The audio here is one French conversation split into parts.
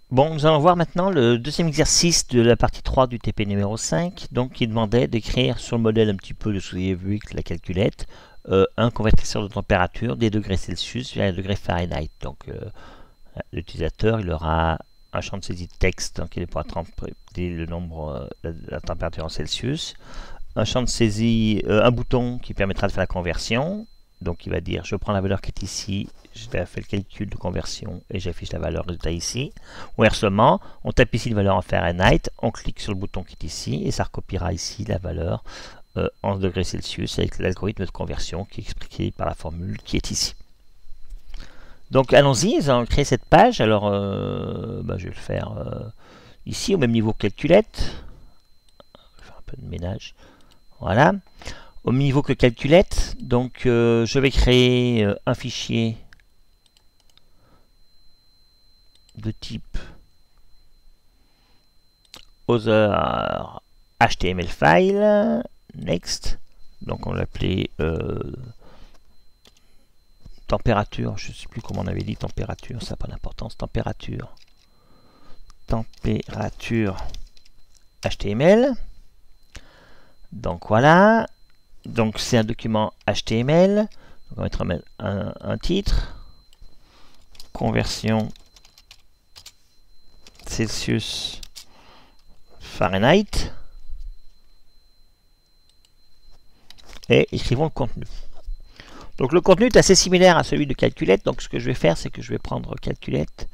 Bon, nous allons voir maintenant le deuxième exercice de la partie 3 du TP numéro 5, donc qui demandait d'écrire sur le modèle un petit peu de ce que vous avez vu avec la calculette, un convertisseur de température des degrés Celsius vers les degrés Fahrenheit. Donc l'utilisateur il aura un champ de saisie de texte, donc il pourra tremper le nombre, la température en Celsius, un champ de saisie, un bouton qui permettra de faire la conversion. Donc il va dire je prends la valeur qui est ici, je vais faire le calcul de conversion et j'affiche la valeur résultat ici. Ou inversement, on tape ici une valeur en Fahrenheit, on clique sur le bouton qui est ici et ça recopiera ici la valeur en degrés Celsius avec l'algorithme de conversion qui est expliqué par la formule qui est ici. Donc allons-y, nous allons créer cette page. Alors je vais le faire ici au même niveau que calculette. Je vais faire un peu de ménage. Voilà. Au même niveau que calculette, donc je vais créer un fichier de type other HTML file, next, donc on l'appelait température, je ne sais plus comment on avait dit température, ça n'a pas d'importance, température HTML, donc voilà, donc c'est un document HTML, donc on va mettre un titre, conversion Celsius Fahrenheit, et écrivons le contenu. Donc le contenu est assez similaire à celui de calculette, donc ce que je vais faire, c'est que je vais prendre calculette,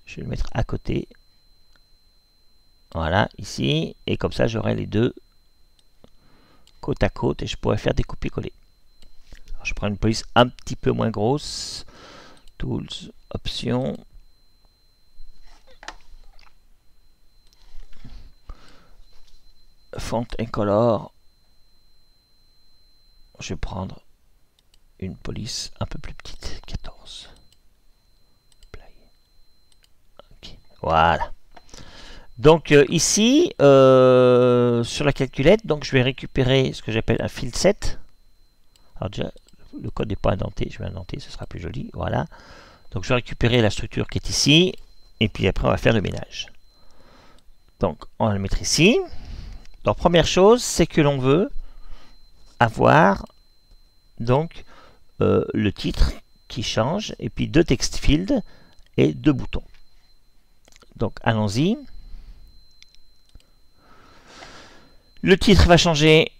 je vais le mettre à côté, voilà, ici, et comme ça j'aurai les deux côte à côte et je pourrais faire des copier-coller. Je prends une police un petit peu moins grosse, Tools, Options, Font and Color, je vais prendre une police un peu plus petite, 14. Okay. Voilà. Donc ici, sur la calculette, donc je vais récupérer ce que j'appelle un field set. Alors déjà, le code n'est pas indenté, je vais indenter, ce sera plus joli. Voilà. Donc je vais récupérer la structure qui est ici, et puis après on va faire le ménage. Donc on va le mettre ici. Donc première chose, c'est que l'on veut avoir donc le titre qui change, et puis deux text fields et deux boutons. Donc allons-y. Le titre va changer.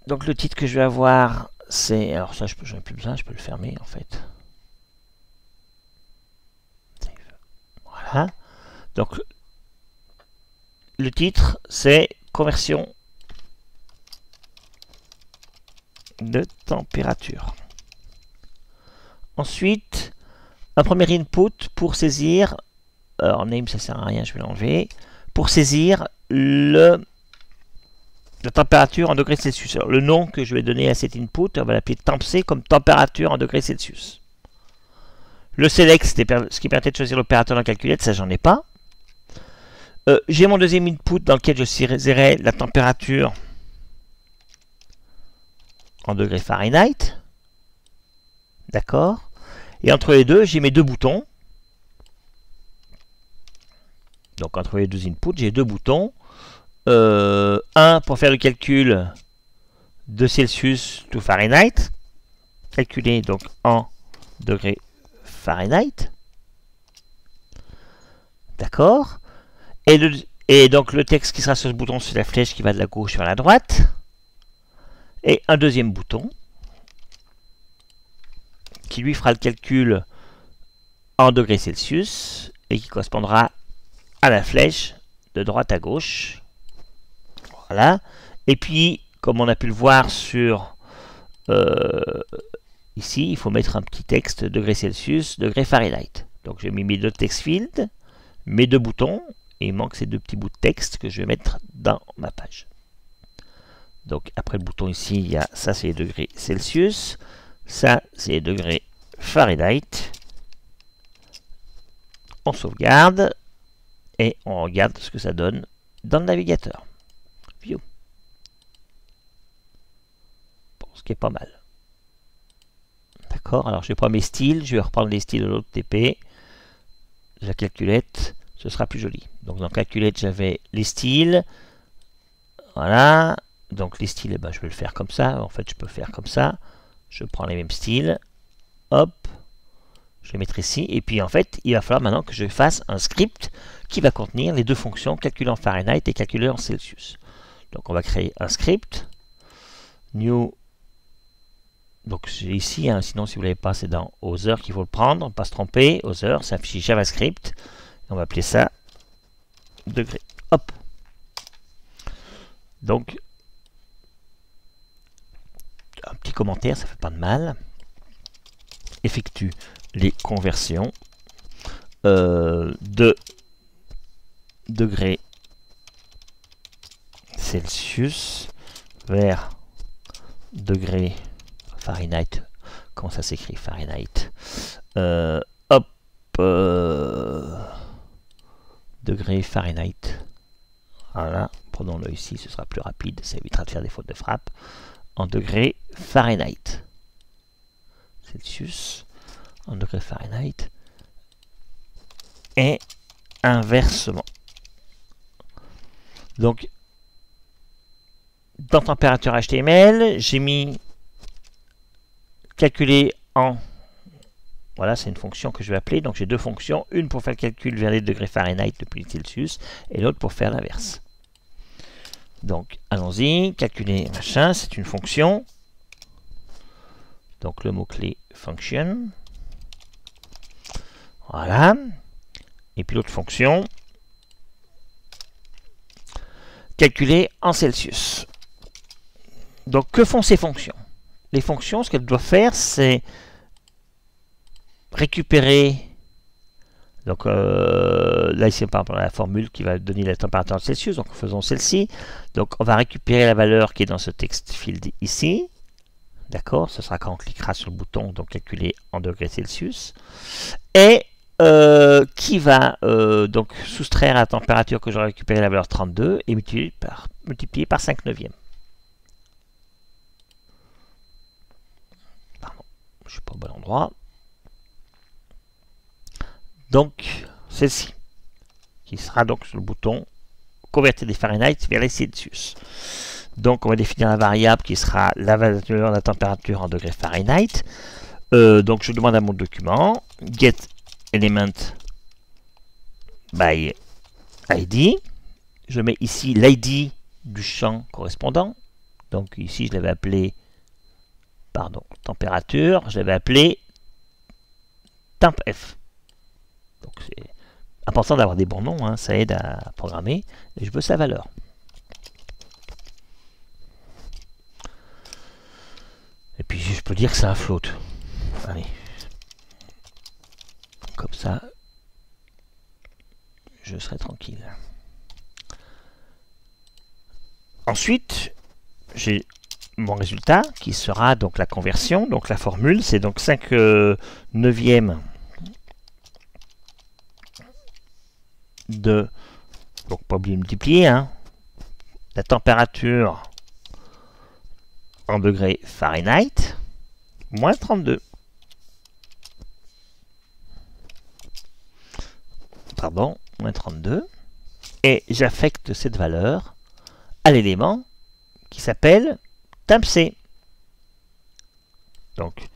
Donc le titre que je vais avoir, c'est... Alors ça, j'en ai plus besoin, je peux le fermer en fait. Voilà. Donc le titre, c'est conversion de température. Ensuite, un premier input pour saisir, alors name ça sert à rien, je vais l'enlever, pour saisir la température en degrés Celsius. Alors, le nom que je vais donner à cet input, on va l'appeler tempc comme température en degrés Celsius. Le select, ce qui permettait de choisir l'opérateur dans la calculette, ça j'en ai pas. J'ai mon deuxième input dans lequel je saisirai la température en degrés Fahrenheit. D'accord. Et entre les deux, j'ai mes deux boutons. Donc entre les deux inputs, j'ai deux boutons. Un pour faire le calcul de Celsius to Fahrenheit. Calculer donc en degrés Fahrenheit. D'accord. Et donc le texte qui sera sur ce bouton, c'est la flèche qui va de la gauche vers la droite. Et un deuxième bouton qui lui fera le calcul en degrés Celsius et qui correspondra à la flèche de droite à gauche. Voilà. Et puis, comme on a pu le voir sur ici, il faut mettre un petit texte degrés Celsius, degrés Fahrenheit. Donc j'ai mis mes deux text fields, mes deux boutons, et il manque ces deux petits bouts de texte que je vais mettre dans ma page. Donc après le bouton ici, il y a ça c'est les degrés Celsius, ça c'est les degrés Fahrenheit. On sauvegarde et on regarde ce que ça donne dans le navigateur. View. Bon, ce qui est pas mal. D'accord, alors je vais prendre mes styles, je vais reprendre les styles de l'autre TP, de la calculette. ce sera plus joli. Donc dans Calculate, j'avais les styles. Voilà. Donc les styles, eh ben, je vais le faire comme ça. En fait, je peux faire comme ça. Je prends les mêmes styles. Hop. Je les mettrai ici. Et puis en fait, il va falloir maintenant que je fasse un script qui va contenir les deux fonctions, calculer en Fahrenheit et calculer en Celsius. Donc on va créer un script. New. Donc c'est ici, hein, sinon si vous ne l'avez pas, c'est dans Other qu'il faut le prendre. On ne va pas se tromper. Other, c'est un fichier JavaScript. On va appeler ça degré. Hop. Donc, un petit commentaire, ça fait pas de mal. Effectue les conversions de degrés Celsius vers degrés Fahrenheit. Comment ça s'écrit Fahrenheit? Hop, degrés Fahrenheit. Voilà, prenons-le ici, ce sera plus rapide, ça évitera de faire des fautes de frappe. En degrés Fahrenheit. Celsius en degrés Fahrenheit. Et inversement. Donc, dans température HTML, j'ai mis calculer en. Voilà, c'est une fonction que je vais appeler. Donc, j'ai deux fonctions. Une pour faire le calcul vers les degrés Fahrenheit depuis Celsius et l'autre pour faire l'inverse. Donc, allons-y. Calculer machin, c'est une fonction. Donc, le mot-clé function. Voilà. Et puis l'autre fonction. Calculer en Celsius. Donc, que font ces fonctions? Les fonctions, ce qu'elles doivent faire, c'est récupérer. Donc, là, ici, par exemple, la formule qui va donner la température en Celsius. Donc, faisons celle-ci. Donc, on va récupérer la valeur qui est dans ce text field ici. D'accord? Ce sera quand on cliquera sur le bouton, donc calculer en degrés Celsius. Et qui va donc soustraire la température que j'aurai récupérée, la valeur 32, et multiplier par 5 neuvièmes. Pardon, je ne suis pas au bon endroit. Donc, celle-ci, qui sera donc sur le bouton convertir des Fahrenheit vers les Celsius. Donc, on va définir la variable qui sera la valeur de la température en degrés Fahrenheit. Donc, je demande à mon document get element by id. Je mets ici l'id du champ correspondant. Donc, ici, je l'avais appelé, pardon, température. Je l'avais appelé tempf. Donc, c'est important d'avoir des bons noms, hein, ça aide à programmer. Et je veux sa valeur. Et puis, je peux dire que c'est un float. Allez. Comme ça, je serai tranquille. Ensuite, j'ai mon résultat qui sera donc la conversion. Donc, la formule, c'est donc 5 neuvièmes de, donc pas oublier de multiplier, hein, la température en degrés Fahrenheit, moins 32. Pardon, moins 32. Et j'affecte cette valeur à l'élément qui s'appelle tempc. Donc,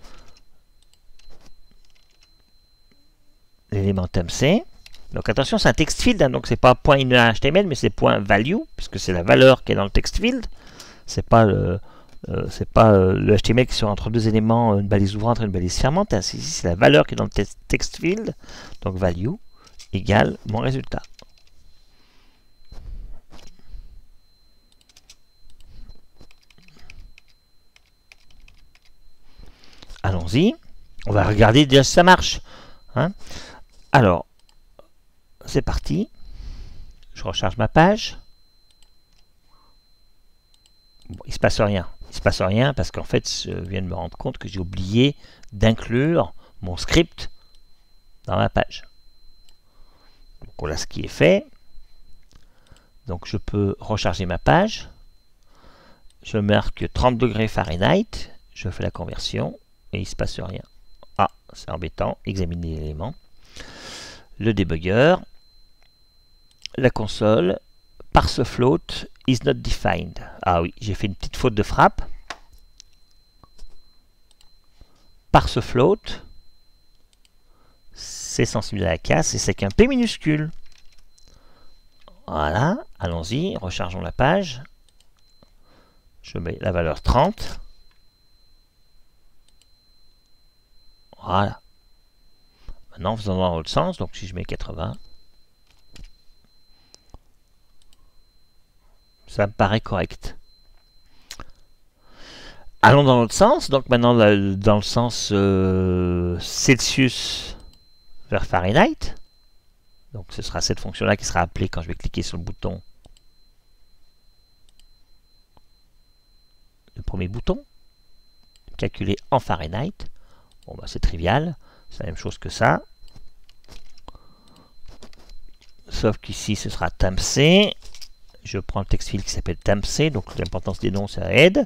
l'élément tempc. Donc attention, c'est un text field, hein, donc c'est pas .inner.html, mais c'est .value, puisque c'est la valeur qui est dans le text field. C'est pas le HTML qui sera entre deux éléments, une balise ouvrante et une balise fermante. Hein. Ici, c'est la valeur qui est dans le text field. Donc value égale mon résultat. Allons-y. On va regarder déjà si ça marche. Hein. Alors, c'est parti. Je recharge ma page. Bon, il ne se passe rien. Il ne se passe rien parce qu'en fait, je viens de me rendre compte que j'ai oublié d'inclure mon script dans ma page. Donc voilà ce qui est fait. Donc je peux recharger ma page. Je marque 30 degrés Fahrenheit. Je fais la conversion et il ne se passe rien. Ah, c'est embêtant. Examiner l'élément. Le débugger. la console, parse float is not defined. Ah oui, j'ai fait une petite faute de frappe. Parse float, c'est sensible à la casse et c'est qu'un P minuscule. Voilà, allons-y, rechargeons la page. Je mets la valeur 30. Voilà. Maintenant, faisons dans l'autre sens. Donc, si je mets 80, ça me paraît correct. Allons dans l'autre sens. Donc, maintenant, dans le sens Celsius vers Fahrenheit. Donc, ce sera cette fonction-là qui sera appelée quand je vais cliquer sur le bouton. Le premier bouton. Calculer en Fahrenheit. Bon, bah, c'est trivial. C'est la même chose que ça. Sauf qu'ici, ce sera TempC. Je prends le text field qui s'appelle TempC. Donc, l'importance des noms, ça aide.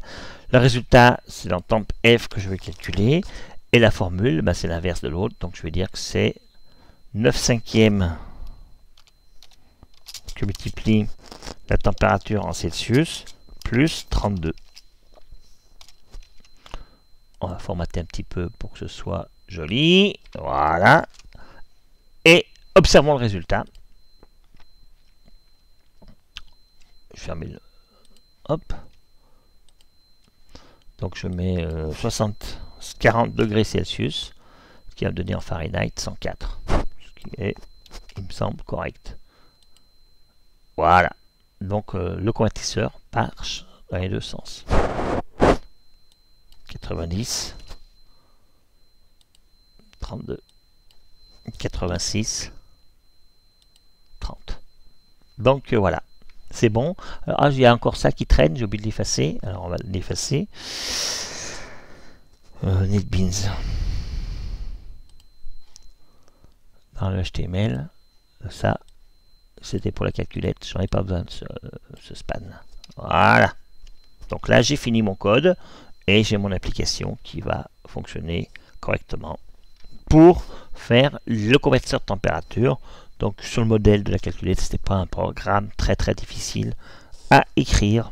Le résultat, c'est dans TempF que je vais calculer. Et la formule, bah, c'est l'inverse de l'autre. Donc, je vais dire que c'est 9/5 que multiplie la température en Celsius plus 32. On va formater un petit peu pour que ce soit joli. Voilà. Et observons le résultat. Je vais fermer le... Hop. Donc je mets 40 degrés Celsius, ce qui va me donner en Fahrenheit 104. Ce qui est, il me semble, correct. Voilà. Donc le convertisseur marche dans les deux sens. 90, 32, 86, 30. Donc voilà, c'est bon. Alors, il y a encore ça qui traîne, j'ai oublié de l'effacer. Alors on va l'effacer. NetBeans. Dans le HTML, ça, c'était pour la calculette. J'en ai pas besoin de ce span. Voilà. Donc là, j'ai fini mon code. Et j'ai mon application qui va fonctionner correctement pour faire le convertisseur de température. Donc sur le modèle de la calculette, ce n'était pas un programme très difficile à écrire.